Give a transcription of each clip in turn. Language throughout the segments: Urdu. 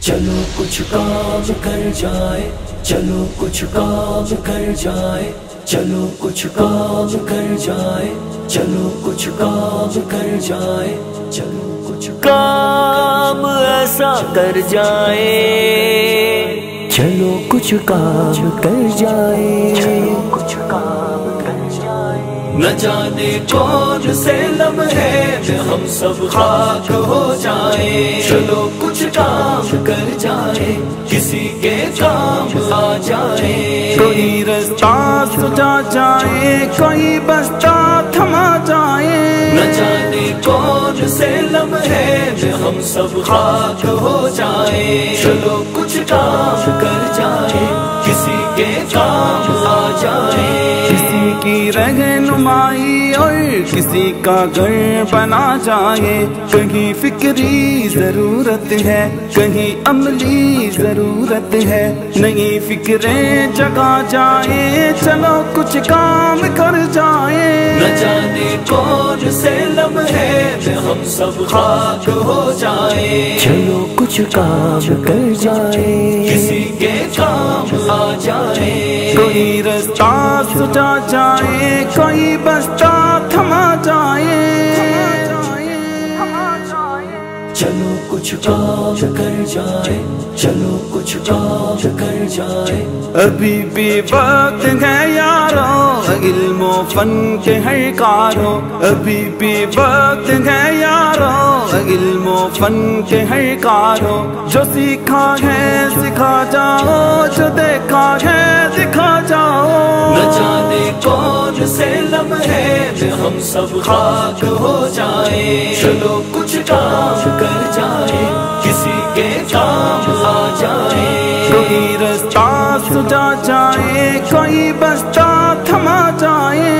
چلو کچھ کام کر جائے، چلو کچھ کام کر جائے، چلو کچھ کام کر جائے، چلو کچھ کام کر جائے، چلو کچھ کام ایسا کر جائے، چلو کچھ کام کر جائے، چلو کچھ کام کر جائے۔ نہ جانے کون سے لمحے میں ہم سب خاک ہو جائیں، چلو کچھ کام کر جائے، کسی کے کام آ جائے۔ کوئی رستہ سجا جائے، کوئی بستہ تھما جائے، نہ جانے کون سے لمحے میں ہم سب خاک ہو جائیں، چلو کچھ کام کر جائے، کسی کے کام آ جائے۔ کسی کی رہنمائی اور کسی کا گھر بنا جائے، کہیں فکری ضرورت ہے، کہیں عملی ضرورت ہے، نئی فکریں جگا جائے، چلو کچھ کام کر جائے۔ نہ جانے کون سے لمحے میں ہم سب خاک ہو جائیں، چلو کچھ کام کر جائے، کسی کے کام آ جائے۔ کوئی رستہ سجا جائے، کوئی بستہ تھما جائے، چلو کچھ کام کر جائے، چلو کچھ کام کر جائے۔ ابھی بھی وقت ہے یارو علم و فن کے ہر کارو، ابھی بھی وقت ہے یارو علم و فن کے ہر کارو، جو سیکھا ہے سکھا جاؤ، جو دیکھا ہے دکھا جاؤ۔ نہ جانے کون سے لمحے میں ہم سب خاک ہو جائیں، چلو کچھ کام کر جائے، کسی کے کام آ جائے۔ کوئی رستہ سجا جائے، کوئی بستہ تھما جائے،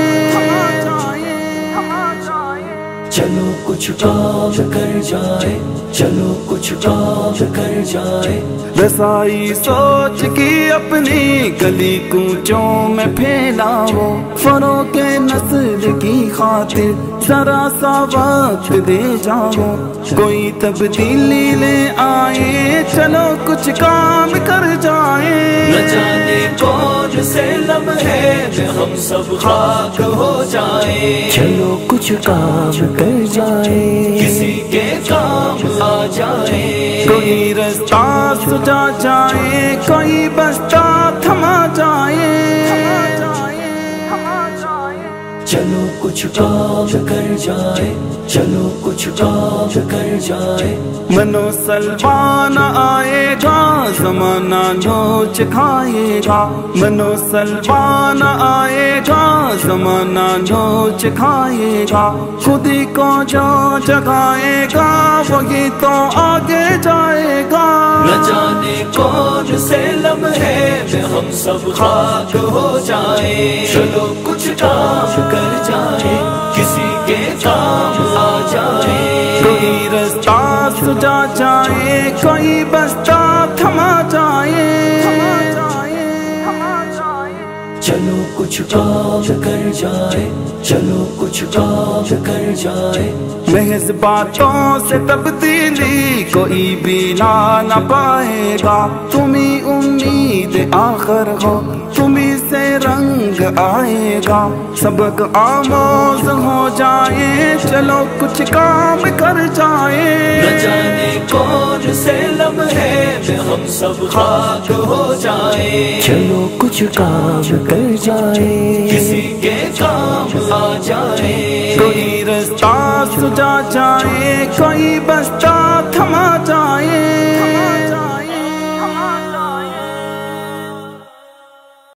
چلو کچھ کام کر جائے، چلو کچھ کام کر جائے۔ رسائی سوچ کی اپنی گلی کوچوں میں پھیلاؤ، فروغ نسل کی خاطر ذرا سا وقت دے جاؤ، کوئی تبدیلی لے آئے، چلو کچھ کام کر جائے۔ نہ جانے کون سے لمحے میں ہم سب خاک ہو جائیں، چلو کچھ کام کر جائے، کسی کے کام آ جائے۔ کوئی رستہ سجا جائے، کوئی بستہ تھما جائے، چلو کچھ کام کر جائے، چلو کچھ کام کر جائے۔ منو سلوان آئے گا، زمانہ نوچ کھائے گا، منو سلوان آئے گا، زمانہ نوچ کھائے گا، خودی کو جو جگائے گا وہی تو آگے جائے گا۔ نہ جانے کون سے لمحے میں ہم سب خاک ہو جائیں، چلو کچھ کام کر جائے، کسی کے کام آ جائے۔ کوئی رستہ سجا جائے، کوئی بستہ تھما جائے، چلو کچھ کام کر جائے، چلو کچھ کام کر جائے۔ محض باتوں سے تبدیلی کوئی بھی لا نہ پائے گا، تمہیں امید آخر ہو، تمہیں سے رنگ آئے گا، سبق آموز ہو جائے، چلو کچھ کام کر جائے۔ نہ جانے کون سے لمحے میں ہم سب خاک ہو جائیں، چلو کچھ کام کر جائے، کسی کے کام آ جائے۔ کوئی رستہ سجا جائے، کوئی بستہ